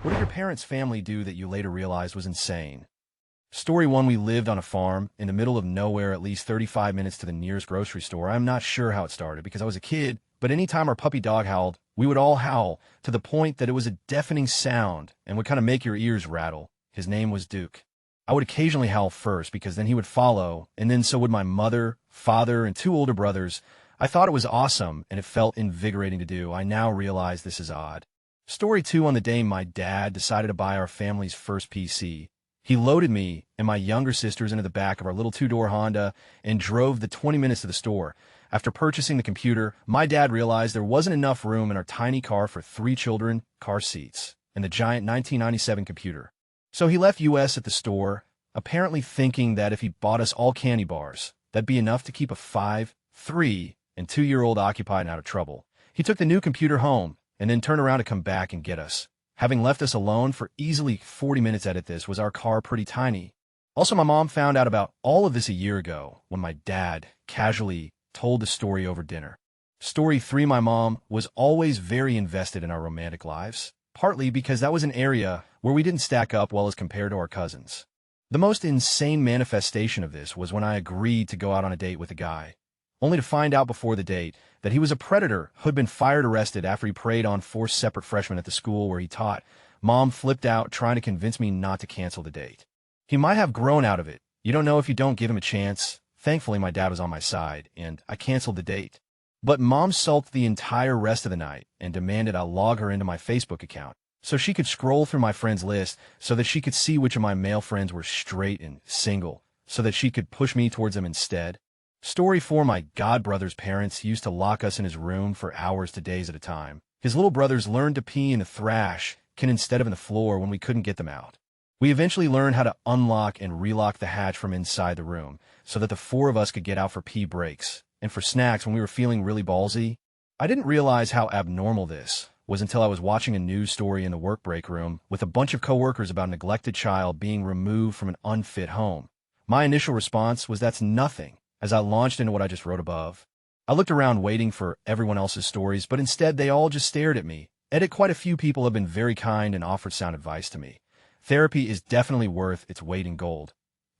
What did your parents' family do that you later realized was insane? Story 1. We lived on a farm in the middle of nowhere, at least 35 minutes to the nearest grocery store. I'm not sure how it started because I was a kid, but anytime our puppy dog howled, we would all howl to the point that it was a deafening sound and would kind of make your ears rattle. His name was Duke. I would occasionally howl first because then he would follow, and then so would my mother, father, and 2 older brothers. I thought it was awesome, and it felt invigorating to do. I now realize this is odd. Story 2. On the day my dad decided to buy our family's first PC, he loaded me and my younger sisters into the back of our little 2-door Honda and drove the 20 minutes to the store. After purchasing the computer, my dad realized there wasn't enough room in our tiny car for 3 children, car seats, and the giant 1997 computer. So he left us at the store, apparently thinking that if he bought us all candy bars, that'd be enough to keep a 5, 3, and 2-year-old occupied and out of trouble. He took the new computer home and then turned around to come back and get us. Having left us alone for easily 40 minutes at this, was our car pretty tiny. Also, my mom found out about all of this a year ago when my dad casually told the story over dinner. Story 3. My mom was always very invested in our romantic lives, partly because that was an area where we didn't stack up well as compared to our cousins. The most insane manifestation of this was when I agreed to go out on a date with a guy, only to find out before the date that he was a predator who had been arrested after he preyed on 4 separate freshmen at the school where he taught. Mom flipped out trying to convince me not to cancel the date. He might have grown out of it. You don't know if you don't give him a chance. Thankfully, my dad was on my side, and I canceled the date. But Mom sulked the entire rest of the night and demanded I log her into my Facebook account so she could scroll through my friends list so that she could see which of my male friends were straight and single so that she could push me towards them instead. Story 4. My godbrother's parents used to lock us in his room for hours to days at a time. His little brothers learned to pee in a trash can instead of in the floor when we couldn't get them out. We eventually learned how to unlock and relock the hatch from inside the room so that the 4 of us could get out for pee breaks and for snacks when we were feeling really ballsy. I didn't realize how abnormal this was until I was watching a news story in the work break room with a bunch of coworkers about a neglected child being removed from an unfit home. My initial response was that's nothing, as I launched into what I just wrote above. I looked around waiting for everyone else's stories, but instead they all just stared at me. Quite a few people have been very kind and offered sound advice to me. Therapy is definitely worth its weight in gold.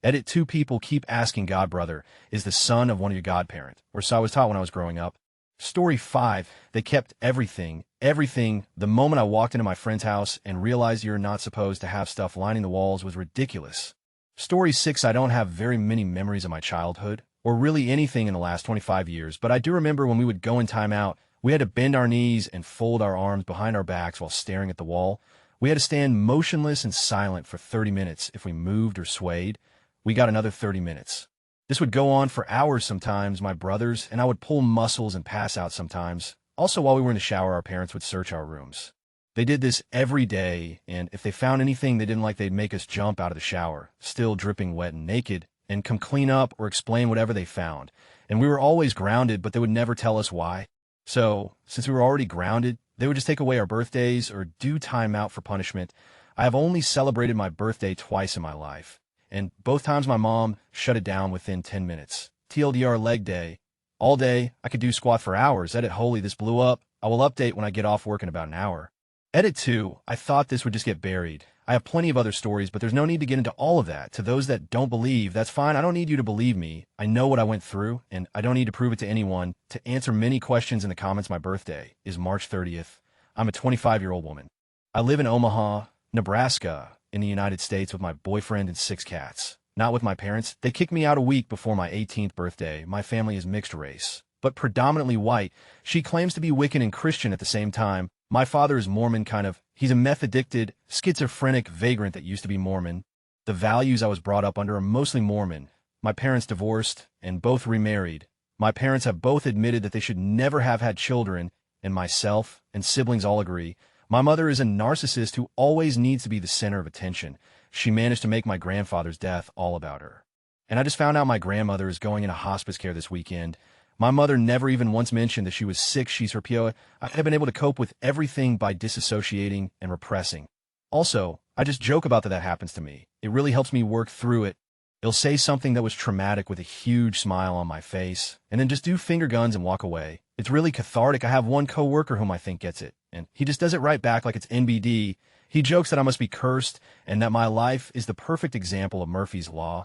2 people keep asking godbrother is the son of one of your godparent, or so I was taught when I was growing up. Story 5. They kept everything, the moment I walked into my friend's house and realized you're not supposed to have stuff lining the walls was ridiculous. Story 6. I don't have very many memories of my childhood, or really anything in the last 25 years, but I do remember when we would go in timeout, we had to bend our knees and fold our arms behind our backs while staring at the wall. We had to stand motionless and silent for 30 minutes. If we moved or swayed, we got another 30 minutes. This would go on for hours sometimes, my brothers, and I would pull muscles and pass out sometimes. Also, while we were in the shower, our parents would search our rooms. They did this every day, and if they found anything they didn't like, they'd make us jump out of the shower, still dripping wet and naked, and come clean up or explain whatever they found. And we were always grounded, but they would never tell us why. So, since we were already grounded, they would just take away our birthdays or do time out for punishment. I have only celebrated my birthday twice in my life, and both times my mom shut it down within 10 minutes. TLDR leg day. All day, I could do squat for hours. Holy, this blew up. I will update when I get off work in about an hour. 2. I thought this would just get buried. I have plenty of other stories, but there's no need to get into all of that. To those that don't believe, that's fine. I don't need you to believe me. I know what I went through, and I don't need to prove it to anyone. To answer many questions in the comments, my birthday is March 30th. I'm a 25-year-old woman. I live in Omaha, Nebraska, in the United States with my boyfriend and 6 cats. Not with my parents. They kicked me out a week before my 18th birthday. My family is mixed race, but predominantly white. She claims to be Wiccan and Christian at the same time. My father is Mormon, kind of. He's a meth-addicted, schizophrenic vagrant that used to be Mormon. The values I was brought up under are mostly Mormon. My parents divorced and both remarried. My parents have both admitted that they should never have had children, and myself and siblings all agree. My mother is a narcissist who always needs to be the center of attention. She managed to make my grandfather's death all about her. And I just found out my grandmother is going into hospice care this weekend. My mother never even once mentioned that she was sick. She's her PO. I have been able to cope with everything by disassociating and repressing. Also, I just joke about that happens to me. It really helps me work through it. It'll say something that was traumatic with a huge smile on my face, and then just do finger guns and walk away. It's really cathartic. I have one coworker whom I think gets it, and he just does it right back like it's NBD. He jokes that I must be cursed and that my life is the perfect example of Murphy's Law.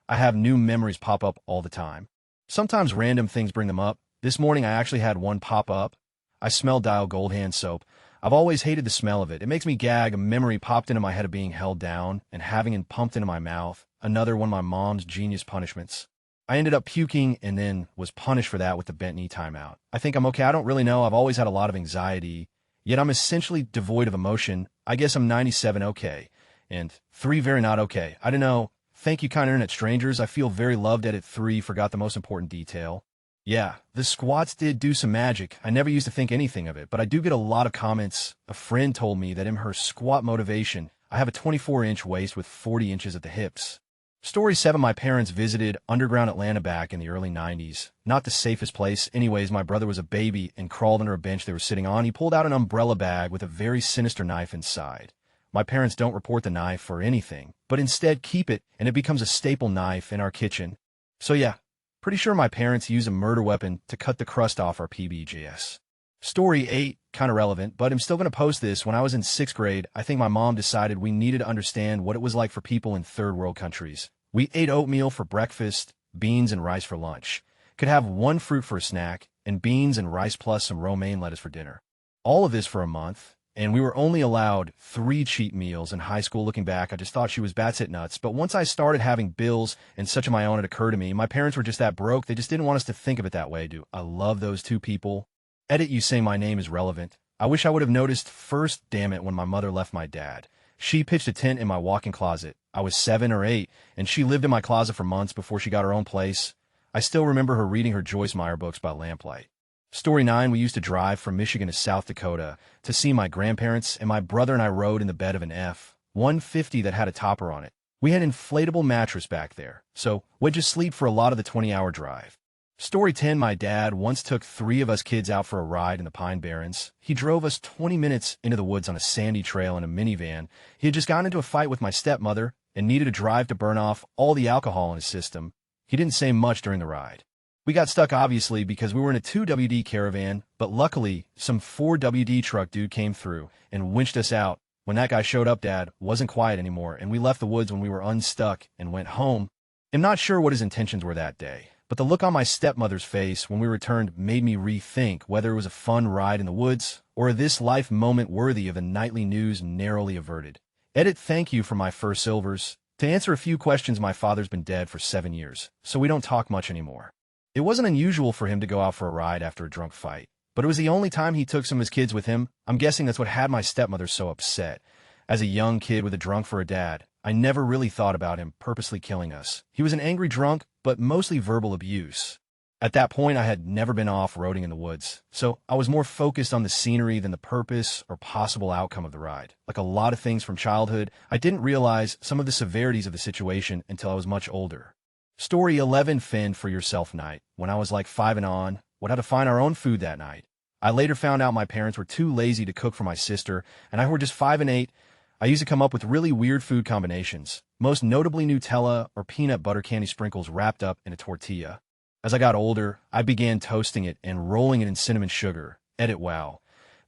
I have new memories pop up all the time. Sometimes random things bring them up. This morning I actually had one pop up. I smell Dial Gold Hand soap. I've always hated the smell of it. It makes me gag. A memory popped into my head of being held down and having it pumped into my mouth. Another one of my mom's genius punishments. I ended up puking and then was punished for that with the bent knee timeout. I think I'm okay. I don't really know. I've always had a lot of anxiety, yet I'm essentially devoid of emotion. I guess I'm 97 okay, and 3 very not okay. I don't know. Thank you, kind internet strangers. I feel very loved. Edit 3 forgot the most important detail. Yeah, the squats did do some magic. I never used to think anything of it, but I do get a lot of comments. A friend told me that in her squat motivation, I have a 24-inch waist with 40 inches at the hips. Story 7, my parents visited underground Atlanta back in the early 90s. Not the safest place. Anyways, my brother was a baby and crawled under a bench they were sitting on. He pulled out an umbrella bag with a very sinister knife inside. My parents don't report the knife or anything, but instead keep it, and it becomes a staple knife in our kitchen. So yeah, pretty sure my parents use a murder weapon to cut the crust off our PBJS. Story 8, kind of relevant, but I'm still going to post this. When I was in 6th grade, I think my mom decided we needed to understand what it was like for people in third world countries. We ate oatmeal for breakfast, beans and rice for lunch. Could have one fruit for a snack, and beans and rice plus some romaine lettuce for dinner. All of this for a month, and we were only allowed 3 cheat meals in high school. Looking back, I just thought she was batshit nuts. But once I started having bills and such of my own, it occurred to me, my parents were just that broke. They just didn't want us to think of it that way, dude. I love those 2 people. Edit, you say my name is relevant. I wish I would have noticed first, damn it, when my mother left my dad. She pitched a tent in my walk-in closet. I was 7 or 8, and she lived in my closet for months before she got her own place. I still remember her reading her Joyce Meyer books by lamplight. Story 9, we used to drive from Michigan to South Dakota to see my grandparents, and my brother and I rode in the bed of an F-150 that had a topper on it. We had an inflatable mattress back there, so we'd just sleep for a lot of the 20-hour drive. Story 10, my dad once took 3 of us kids out for a ride in the Pine Barrens. He drove us 20 minutes into the woods on a sandy trail in a minivan. He had just gotten into a fight with my stepmother and needed a drive to burn off all the alcohol in his system. He didn't say much during the ride. We got stuck, obviously, because we were in a 2WD caravan, but luckily, some 4WD truck dude came through and winched us out. When that guy showed up, Dad wasn't quiet anymore, and we left the woods when we were unstuck and went home. I'm not sure what his intentions were that day, but the look on my stepmother's face when we returned made me rethink whether it was a fun ride in the woods or this life moment worthy of the nightly news narrowly averted. Edit, thank you for my first silvers. To answer a few questions, my father's been dead for 7 years, so we don't talk much anymore. It wasn't unusual for him to go out for a ride after a drunk fight, but it was the only time he took some of his kids with him. I'm guessing that's what had my stepmother so upset. As a young kid with a drunk for a dad, I never really thought about him purposely killing us. He was an angry drunk, but mostly verbal abuse. At that point, I had never been off-roading in the woods, so I was more focused on the scenery than the purpose or possible outcome of the ride. Like a lot of things from childhood, I didn't realize some of the severities of the situation until I was much older. Story 11, fend for yourself night. When I was like 5 and on, we'd have to find our own food that night. I later found out my parents were too lazy to cook for my sister, and I were just 5 and 8. I used to come up with really weird food combinations, most notably Nutella or peanut butter candy sprinkles wrapped up in a tortilla. As I got older, I began toasting it and rolling it in cinnamon sugar. Edit, wow.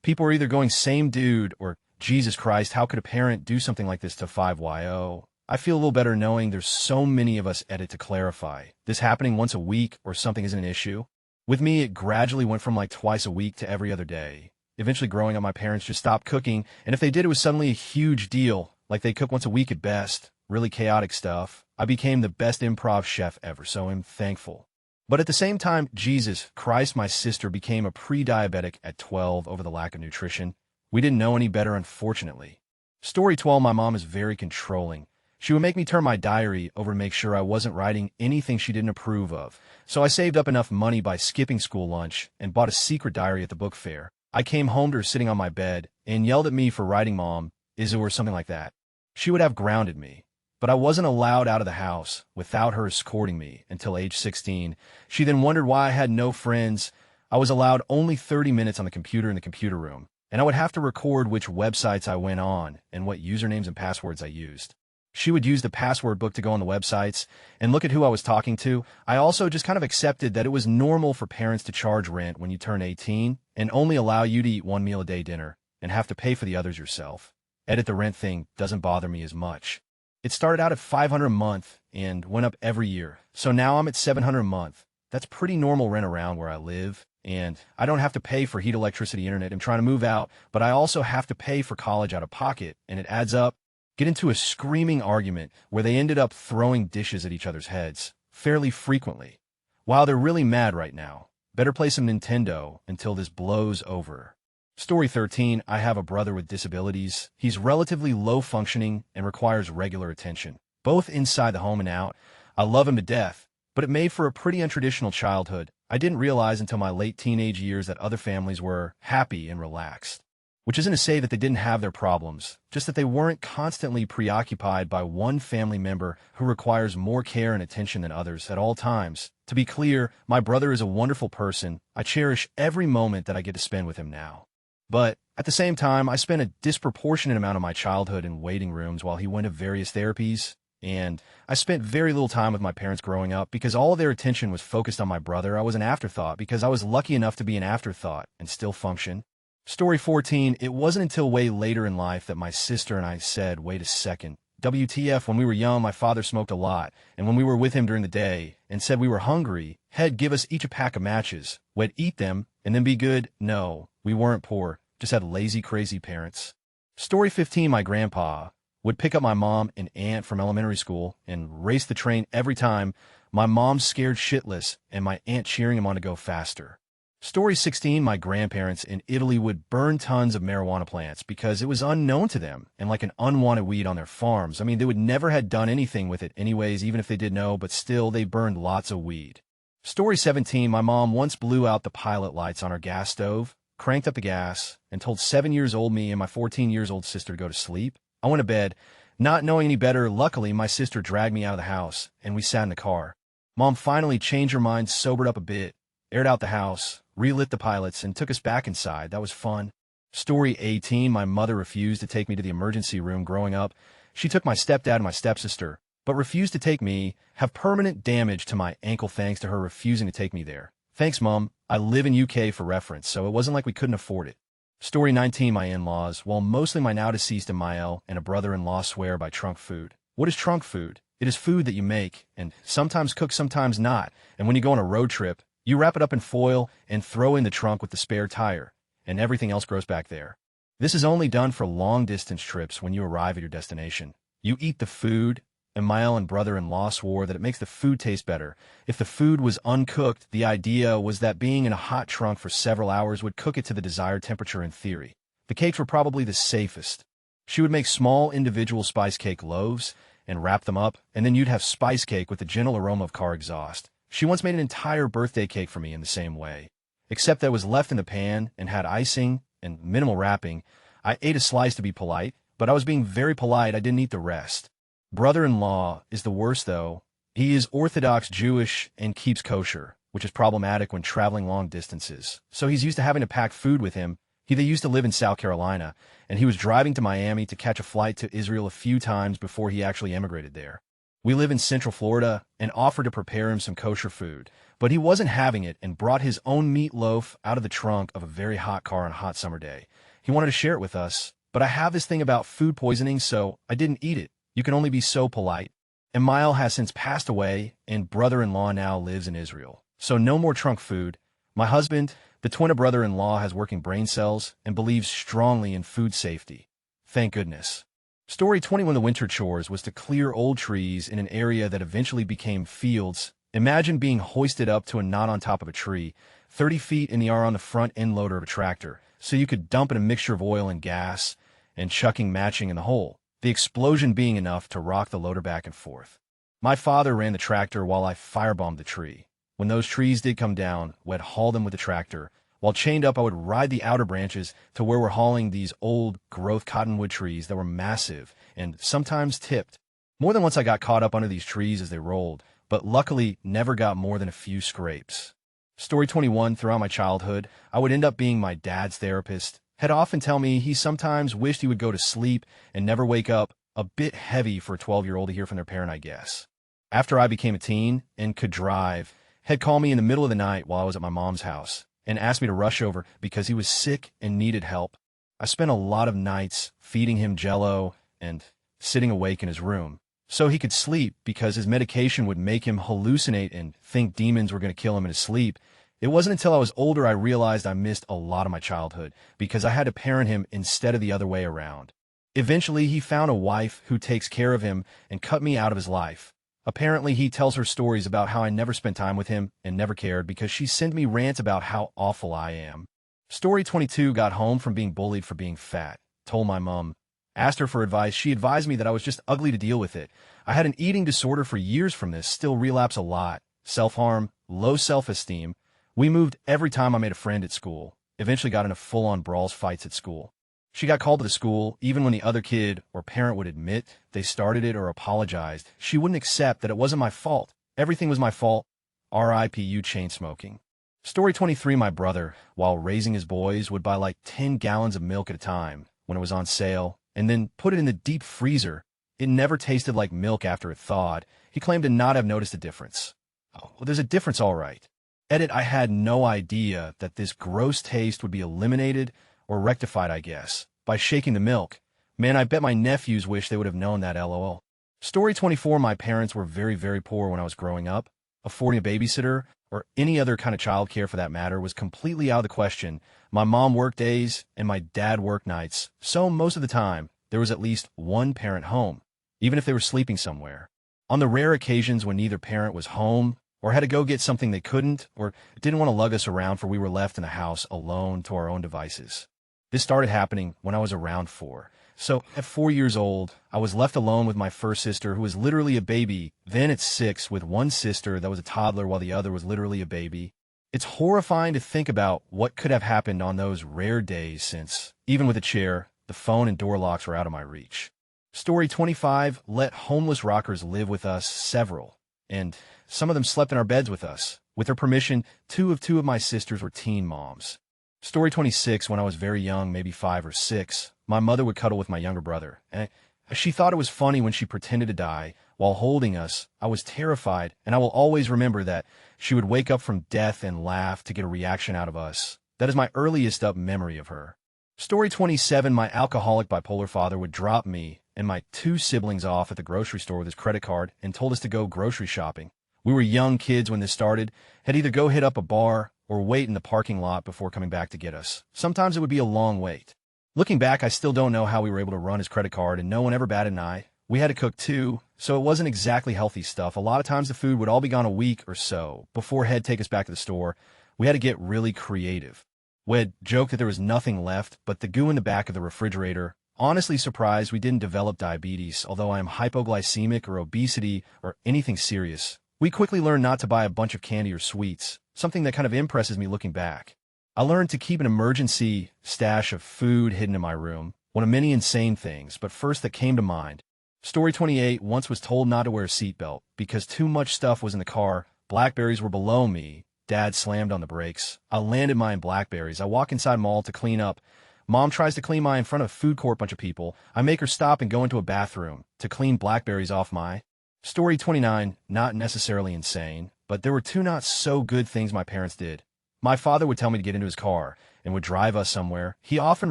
People were either going same dude or Jesus Christ, how could a parent do something like this to 5YO? I feel a little better knowing there's so many of us. Edit, to clarify. This happening once a week or something isn't an issue. With me, it gradually went from like twice a week to every other day. Eventually growing up, my parents just stopped cooking, and if they did, it was suddenly a huge deal, like they cook once a week at best, really chaotic stuff. I became the best improv chef ever, so I'm thankful. But at the same time, Jesus Christ, my sister became a pre-diabetic at 12 over the lack of nutrition. We didn't know any better, unfortunately. Story 12, my mom is very controlling. She would make me turn my diary over to make sure I wasn't writing anything she didn't approve of. So I saved up enough money by skipping school lunch and bought a secret diary at the book fair. I came home to her sitting on my bed and yelled at me for writing Mom, is it, or something like that. She would have grounded me, but I wasn't allowed out of the house without her escorting me until age 16. She then wondered why I had no friends. I was allowed only 30 minutes on the computer in the computer room, and I would have to record which websites I went on and what usernames and passwords I used. She would use the password book to go on the websites and look at who I was talking to. I also just kind of accepted that it was normal for parents to charge rent when you turn 18 and only allow you to eat 1 meal a day dinner and have to pay for the others yourself. Edit the rent thing doesn't bother me as much. It started out at $500 a month and went up every year. So now I'm at $700 a month. That's pretty normal rent around where I live. And I don't have to pay for heat, electricity, internet. I'm trying to move out, but I also have to pay for college out of pocket, and it adds up. Get into a screaming argument where they ended up throwing dishes at each other's heads fairly frequently. Wow, they're really mad right now. Better play some Nintendo until this blows over. Story 13, I have a brother with disabilities. He's relatively low functioning and requires regular attention, both inside the home and out. I love him to death, but it made for a pretty untraditional childhood. I didn't realize until my late teenage years that other families were happy and relaxed. Which isn't to say that they didn't have their problems, just that they weren't constantly preoccupied by one family member who requires more care and attention than others at all times. To be clear, my brother is a wonderful person. I cherish every moment that I get to spend with him now. But at the same time, I spent a disproportionate amount of my childhood in waiting rooms while he went to various therapies, and I spent very little time with my parents growing up because all of their attention was focused on my brother. I was an afterthought because I was lucky enough to be an afterthought and still function. Story 14, it wasn't until way later in life that my sister and I said, wait a second. WTF, when we were young, my father smoked a lot, and when we were with him during the day and said we were hungry, he'd give us each a pack of matches. We'd eat them and then be good. No, we weren't poor, just had lazy, crazy parents. Story 15, my grandpa would pick up my mom and aunt from elementary school and race the train every time. My mom scared shitless and my aunt cheering him on to go faster. Story 16, my grandparents in Italy would burn tons of marijuana plants because it was unknown to them and like an unwanted weed on their farms. I mean, they would never had done anything with it anyways, even if they did know, but still they burned lots of weed. Story 17, my mom once blew out the pilot lights on our gas stove, cranked up the gas, and told 7-year-old me and my 14-year-old sister to go to sleep. I went to bed, not knowing any better. Luckily, my sister dragged me out of the house and we sat in the car. Mom finally changed her mind, sobered up a bit, aired out the house, relit the pilots, and took us back inside. That was fun. Story 18, my mother refused to take me to the emergency room growing up. She took my stepdad and my stepsister, but refused to take me. Have permanent damage to my ankle thanks to her refusing to take me there. Thanks, Mom. I live in UK for reference, so it wasn't like we couldn't afford it. Story 19, my in-laws. Well, mostly my now-deceased Mael and a brother-in-law swear by trunk food. What is trunk food? It is food that you make, and sometimes cook, sometimes not. And when you go on a road trip, you wrap it up in foil and throw in the trunk with the spare tire, and everything else grows back there. This is only done for long-distance trips when you arrive at your destination. You eat the food, and Mael and brother-in-law swore that it makes the food taste better. If the food was uncooked, the idea was that being in a hot trunk for several hours would cook it to the desired temperature in theory. The cakes were probably the safest. She would make small individual spice cake loaves and wrap them up, and then you'd have spice cake with the gentle aroma of car exhaust. She once made an entire birthday cake for me in the same way, except that it was left in the pan and had icing and minimal wrapping. I ate a slice to be polite, but I was being very polite. I didn't eat the rest. Brother-in-law is the worst, though. He is Orthodox Jewish and keeps kosher, which is problematic when traveling long distances. So he's used to having to pack food with him. They used to live in South Carolina, and he was driving to Miami to catch a flight to Israel a few times before he actually emigrated there. We live in Central Florida and offered to prepare him some kosher food, but he wasn't having it and brought his own meatloaf out of the trunk of a very hot car on a hot summer day. He wanted to share it with us, but I have this thing about food poisoning, so I didn't eat it. You can only be so polite. And Mael has since passed away, and brother-in-law now lives in Israel. So no more trunk food. My husband, the twin brother-in-law, has working brain cells and believes strongly in food safety. Thank goodness. Story 21, the winter chores was to clear old trees in an area that eventually became fields. Imagine being hoisted up to a knot on top of a tree, 30 feet in the air on the front end loader of a tractor, so you could dump in a mixture of oil and gas, and chucking matching in the hole, the explosion being enough to rock the loader back and forth. My father ran the tractor while I firebombed the tree. When those trees did come down, we'd haul them with the tractor. While chained up, I would ride the outer branches to where we're hauling these old growth cottonwood trees that were massive and sometimes tipped. More than once I got caught up under these trees as they rolled, but luckily never got more than a few scrapes. Story 21, throughout my childhood, I would end up being my dad's therapist. He'd often tell me he sometimes wished he would go to sleep and never wake up. A bit heavy for a 12-year-old to hear from their parent, I guess. After I became a teen and could drive, he'd call me in the middle of the night while I was at my mom's house and asked me to rush over because he was sick and needed help. I spent a lot of nights feeding him Jell-O and sitting awake in his room so he could sleep because his medication would make him hallucinate and think demons were going to kill him in his sleep. It wasn't until I was older I realized I missed a lot of my childhood because I had to parent him instead of the other way around. Eventually, he found a wife who takes care of him and cut me out of his life. Apparently, he tells her stories about how I never spent time with him and never cared because she sent me rants about how awful I am. Story 22, got home from being bullied for being fat. Told my mom. Asked her for advice. She advised me that I was just ugly to deal with it. I had an eating disorder for years from this, still relapse a lot. Self-harm, low self-esteem. We moved every time I made a friend at school. Eventually got into full-on brawls, fights at school. She got called to the school, even when the other kid or parent would admit they started it or apologized. She wouldn't accept that it wasn't my fault. Everything was my fault. RIPU chain smoking. Story 23, my brother, while raising his boys, would buy like 10 gallons of milk at a time when it was on sale, and then put it in the deep freezer. It never tasted like milk after it thawed. He claimed to not have noticed a difference. Oh, well, there's a difference, all right. Edit, I had no idea that this gross taste would be eliminated or rectified, I guess, by shaking the milk. Man, I bet my nephews wish they would have known that, LOL. Story 24, my parents were very, very poor when I was growing up. Affording a babysitter, or any other kind of childcare for that matter, was completely out of the question. My mom worked days, and my dad worked nights, so most of the time, there was at least one parent home, even if they were sleeping somewhere. On the rare occasions when neither parent was home, or had to go get something they couldn't, or didn't want to lug us around for we were left in the house alone to our own devices. This started happening when I was around 4. So, at 4 years old, I was left alone with my first sister, who was literally a baby. Then at 6, with one sister that was a toddler while the other was literally a baby. It's horrifying to think about what could have happened on those rare days since, even with a chair, the phone and door locks were out of my reach. Story 25, let homeless rockers live with us, several. And some of them slept in our beds with us. With their permission, two of my sisters were teen moms. Story 26, when I was very young, maybe 5 or 6, my mother would cuddle with my younger brother, and she thought it was funny when she pretended to die while holding us. I was terrified, and I will always remember that she would wake up from death and laugh to get a reaction out of us. That is my earliest memory of her. Story 27, my alcoholic bipolar father would drop me and my 2 siblings off at the grocery store with his credit card and told us to go grocery shopping. We were young kids when this started, had either go hit up a bar or wait in the parking lot before coming back to get us. Sometimes it would be a long wait. Looking back, I still don't know how we were able to run his credit card, and no one ever batted an eye. We had to cook too, so it wasn't exactly healthy stuff. A lot of times the food would all be gone a week or so before he'd take us back to the store. We had to get really creative. We'd joke that there was nothing left but the goo in the back of the refrigerator. Honestly surprised we didn't develop diabetes, although I am hypoglycemic or obesity or anything serious. We quickly learned not to buy a bunch of candy or sweets, something that kind of impresses me looking back. I learned to keep an emergency stash of food hidden in my room, one of many insane things, but first that came to mind. Story 28, once was told not to wear a seatbelt because too much stuff was in the car. Blackberries were below me. Dad slammed on the brakes. I landed mine blackberries. I walk inside mall to clean up. Mom tries to clean mine in front of a food court bunch of people. I make her stop and go into a bathroom to clean blackberries off my. Story 29, not necessarily insane, but there were 2 not so good things my parents did. My father would tell me to get into his car and would drive us somewhere. He often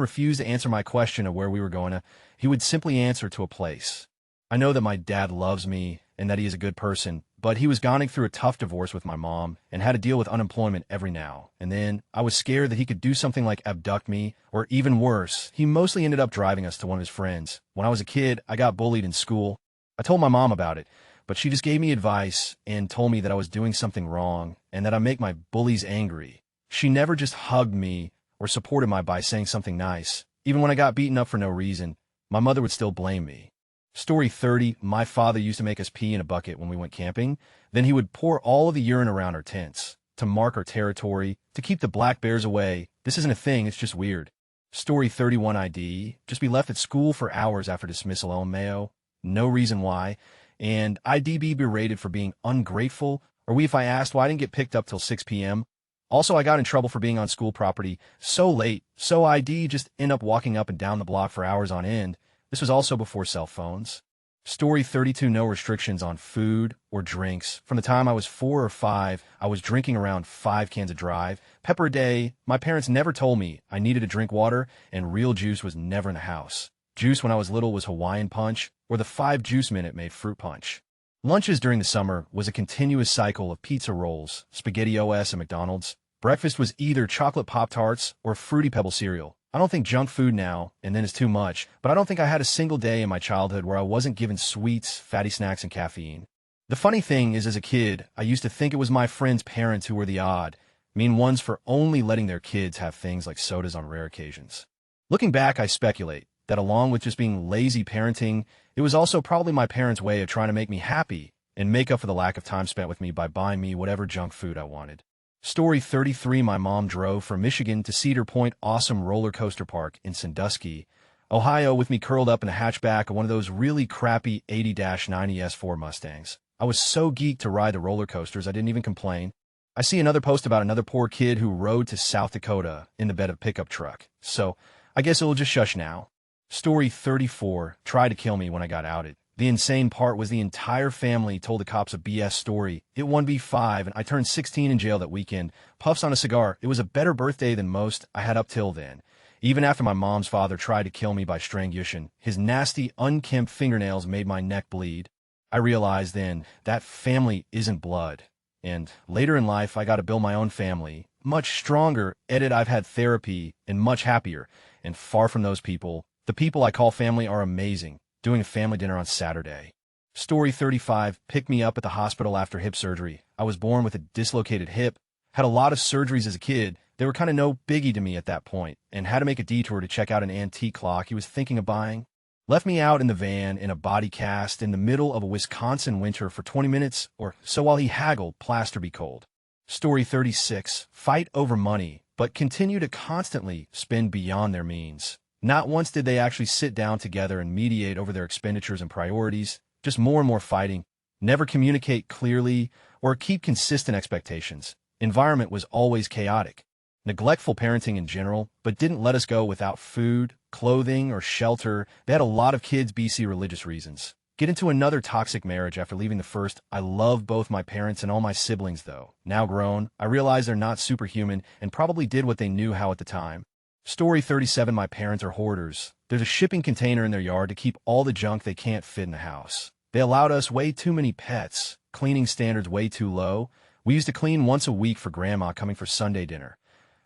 refused to answer my question of where we were going. He would simply answer to a place. I know that my dad loves me and that he is a good person, but he was going through a tough divorce with my mom and had to deal with unemployment every now and then. I was scared that he could do something like abduct me, or even worse, he mostly ended up driving us to one of his friends. When I was a kid, I got bullied in school. I told my mom about it, but she just gave me advice and told me that I was doing something wrong and that I make my bullies angry. She never just hugged me or supported me by saying something nice. Even when I got beaten up for no reason, my mother would still blame me. Story 30, my father used to make us pee in a bucket when we went camping. Then he would pour all of the urine around our tents to mark our territory, to keep the black bears away. This isn't a thing, it's just weird. Story 31 ID, just be left at school for hours after dismissal LMAO. No reason why. And I'd be berated for being ungrateful, or if I asked why I didn't get picked up till 6 p.m. Also, I got in trouble for being on school property so late, so I'd just end up walking up and down the block for hours on end. This was also before cell phones. Story 32, no restrictions on food or drinks. From the time I was 4 or 5, I was drinking around 5 cans of Drive, pepper a day. My parents never told me I needed to drink water, and real juice was never in the house. Juice when I was little was Hawaiian Punch, or the 5 juice minute made fruit punch. Lunches during the summer was a continuous cycle of pizza rolls, SpaghettiOs, and McDonald's. Breakfast was either chocolate Pop-Tarts or Fruity Pebble cereal. I don't think junk food now and then is too much, but I don't think I had a single day in my childhood where I wasn't given sweets, fatty snacks, and caffeine. The funny thing is, as a kid, I used to think it was my friends' parents who were the mean ones for only letting their kids have things like sodas on rare occasions. Looking back, I speculate that along with just being lazy parenting, it was also probably my parents' way of trying to make me happy and make up for the lack of time spent with me by buying me whatever junk food I wanted. Story 33, my mom drove from Michigan to Cedar Point Awesome Roller Coaster Park in Sandusky, Ohio, with me curled up in a hatchback of one of those really crappy 80-90 S4 Mustangs. I was so geeked to ride the roller coasters I didn't even complain. I see another post about another poor kid who rode to South Dakota in the bed of a pickup truck, so I guess it'll just shush now. Story 34, tried to kill me when I got outed. The insane part was the entire family told the cops a BS story. It 1B5, and I turned 16 in jail that weekend. Puffs on a cigar. It was a better birthday than most I had up till then. Even after my mom's father tried to kill me by strangulation, his nasty, unkempt fingernails made my neck bleed. I realized then that family isn't blood. And later in life, I got to build my own family. Much stronger. I've had therapy and much happier. And far from those people, the people I call family are amazing. Doing a family dinner on Saturday. Story 35, picked me up at the hospital after hip surgery. I was born with a dislocated hip, had a lot of surgeries as a kid. They were kind of no biggie to me at that point, and had to make a detour to check out an antique clock he was thinking of buying. Left me out in the van in a body cast in the middle of a Wisconsin winter for 20 minutes or so while he haggled plaster be cold. Story 36, fight over money, but continue to constantly spend beyond their means. Not once did they actually sit down together and mediate over their expenditures and priorities, just more and more fighting, never communicate clearly or keep consistent expectations. Environment was always chaotic. Neglectful parenting in general, but didn't let us go without food, clothing, or shelter. They had a lot of kids BC religious reasons. Get into another toxic marriage after leaving the first. I love both my parents and all my siblings though. Now grown, I realize they're not superhuman and probably did what they knew how at the time. Story 37, my parents are hoarders. There's a shipping container in their yard to keep all the junk they can't fit in the house. They allowed us way too many pets, cleaning standards way too low. We used to clean once a week for grandma coming for Sunday dinner.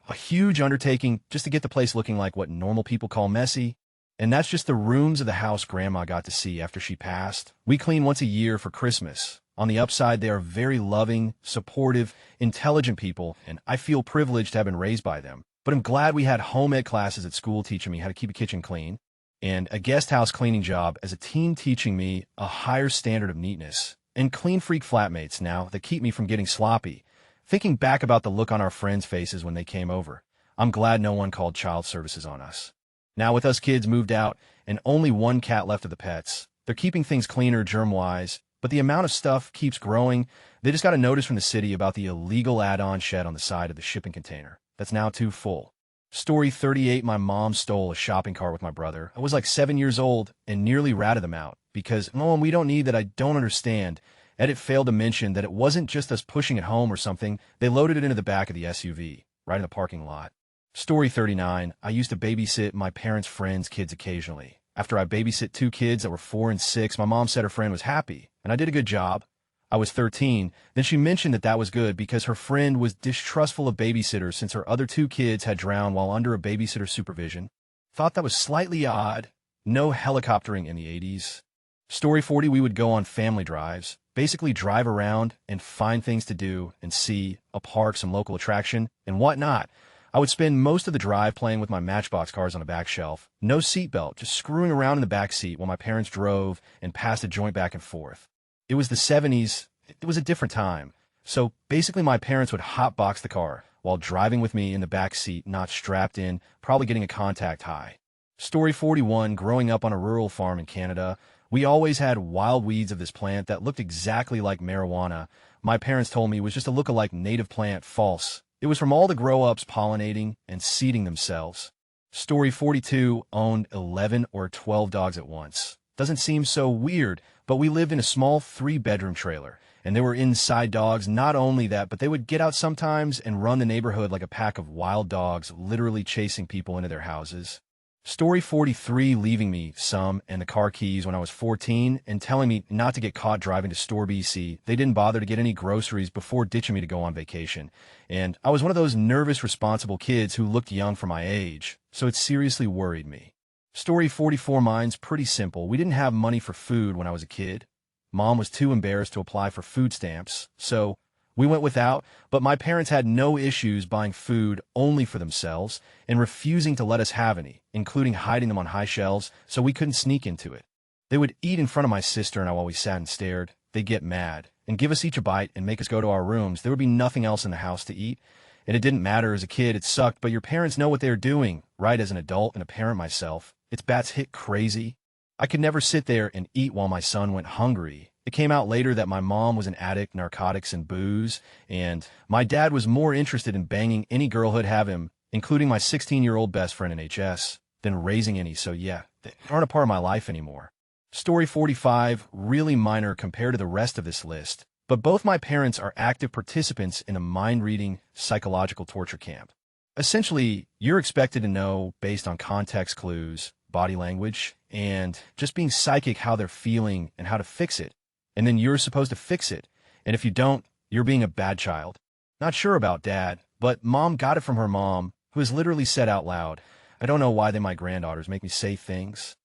A huge undertaking just to get the place looking like what normal people call messy. And that's just the rooms of the house grandma got to see after she passed. We clean once a year for Christmas. On the upside, they are very loving, supportive, intelligent people, and I feel privileged to have been raised by them. But I'm glad we had home ed classes at school teaching me how to keep a kitchen clean, and a guest house cleaning job as a teen teaching me a higher standard of neatness, and clean freak flatmates now that keep me from getting sloppy. Thinking back about the look on our friends' faces when they came over, I'm glad no one called child services on us. Now with us kids moved out and only one cat left of the pets, they're keeping things cleaner germ-wise, but the amount of stuff keeps growing. They just got a notice from the city about the illegal add-on shed on the side of the shipping container. That's now too full. Story 38, my mom stole a shopping cart with my brother. I was like 7 years old and nearly ratted them out because, and we don't need that, I don't understand. Edit failed to mention that it wasn't just us pushing it home or something. They loaded it into the back of the SUV, right in the parking lot. Story 39, I used to babysit my parents' friends' kids occasionally. After I babysit 2 kids that were 4 and 6, my mom said her friend was happy, and I did a good job. I was 13. Then she mentioned that was good because her friend was distrustful of babysitters since her other 2 kids had drowned while under a babysitter's supervision. Thought that was slightly odd. No helicoptering in the 80s. Story 40, we would go on family drives, basically drive around and find things to do and see, a park, some local attraction, and whatnot. I would spend most of the drive playing with my Matchbox cars on a back shelf. No seatbelt, just screwing around in the back seat while my parents drove and passed a joint back and forth. It was the 70s. It was a different time. So basically my parents would hotbox the car while driving with me in the back seat, not strapped in, probably getting a contact high. Story 41, growing up on a rural farm in Canada, we always had wild weeds of this plant that looked exactly like marijuana. My parents told me it was just a look-alike native plant. False. It was from all the grow-ups pollinating and seeding themselves. Story 42, owned 11 or 12 dogs at once. Doesn't seem so weird, but we lived in a small 3-bedroom trailer, and there were inside dogs. Not only that, but they would get out sometimes and run the neighborhood like a pack of wild dogs, literally chasing people into their houses. Story 43, leaving me some and the car keys when I was 14 and telling me not to get caught driving to Store BC. They didn't bother to get any groceries before ditching me to go on vacation. And I was one of those nervous, responsible kids who looked young for my age, so it seriously worried me. Story 44, mine's pretty simple. We didn't have money for food when I was a kid. Mom was too embarrassed to apply for food stamps, so we went without, but my parents had no issues buying food only for themselves and refusing to let us have any, including hiding them on high shelves so we couldn't sneak into it. They would eat in front of my sister and I while we sat and stared. They'd get mad and give us each a bite and make us go to our rooms. There would be nothing else in the house to eat, and it didn't matter as a kid. It sucked, but your parents know what they're doing, right? As an adult and a parent myself, it's bats hit crazy. I could never sit there and eat while my son went hungry. It came out later that my mom was an addict, narcotics, and booze, and my dad was more interested in banging any girl who'd have him, including my 16-year-old best friend in HS, than raising any, so yeah, they aren't a part of my life anymore. Story 45, really minor compared to the rest of this list, but both my parents are active participants in a mind-reading psychological torture camp. Essentially, you're expected to know, based on context clues, body language, and just being psychic how they're feeling and how to fix it. And then you're supposed to fix it. And if you don't, you're being a bad child. Not sure about dad, but mom got it from her mom, who has literally said out loud, I don't know why my granddaughters make me say things.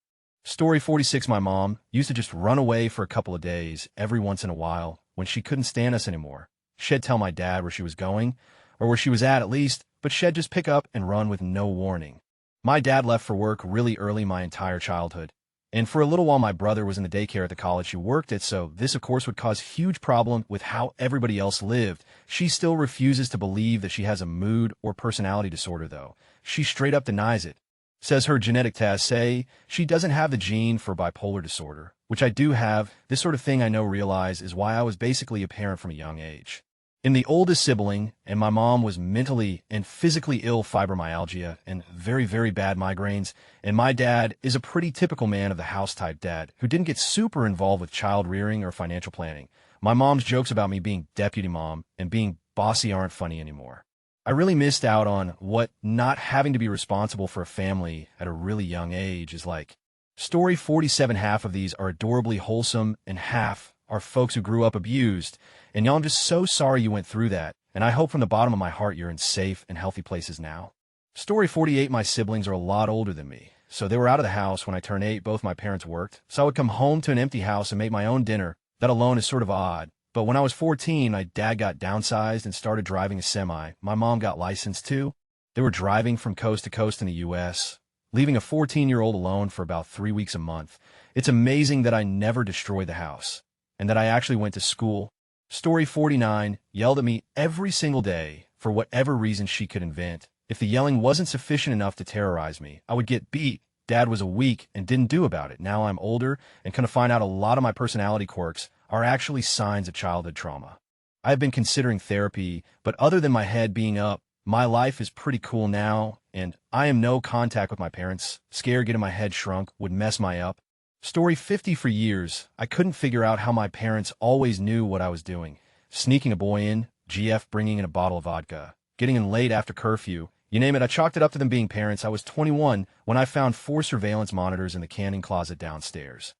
Story 46, my mom used to just run away for a couple of days every once in a while when she couldn't stand us anymore. She'd tell my dad where she was going, or where she was at least, but she'd just pick up and run with no warning. My dad left for work really early my entire childhood. And for a little while, my brother was in the daycare at the college she worked at, so this, of course, would cause huge problem with how everybody else lived. She still refuses to believe that she has a mood or personality disorder, though. She straight up denies it. Says her genetic tests say she doesn't have the gene for bipolar disorder, which I do have. This sort of thing I know realize is why I was basically a parent from a young age. In the oldest sibling, and my mom was mentally and physically ill, fibromyalgia, and very, very bad migraines, and my dad is a pretty typical man of the house type dad who didn't get super involved with child rearing or financial planning. My mom's jokes about me being deputy mom and being bossy aren't funny anymore. I really missed out on what not having to be responsible for a family at a really young age is like. Story 47, half of these are adorably wholesome and half are folks who grew up abused. And y'all, I'm just so sorry you went through that, and I hope from the bottom of my heart you're in safe and healthy places now. Story 48, my siblings are a lot older than me, so they were out of the house when I turned 8. Both my parents worked, so I would come home to an empty house and make my own dinner. That alone is sort of odd. But when I was 14, my dad got downsized and started driving a semi. My mom got licensed too. They were driving from coast to coast in the U.S., leaving a 14-year-old alone for about 3 weeks a month. It's amazing that I never destroyed the house, and that I actually went to school. Story 49, yelled at me every single day for whatever reason she could invent. If the yelling wasn't sufficient enough to terrorize me, I would get beat. Dad was a weak and didn't do about it. Now I'm older and kind of find out a lot of my personality quirks are actually signs of childhood trauma. I have been considering therapy, but other than my head being up, my life is pretty cool now, and I am no contact with my parents. Scared getting my head shrunk would mess my up. Story 50, for years, I couldn't figure out how my parents always knew what I was doing. Sneaking a boy in, GF bringing in a bottle of vodka, getting in late after curfew, you name it, I chalked it up to them being parents. I was 21 when I found 4 surveillance monitors in the canning closet downstairs.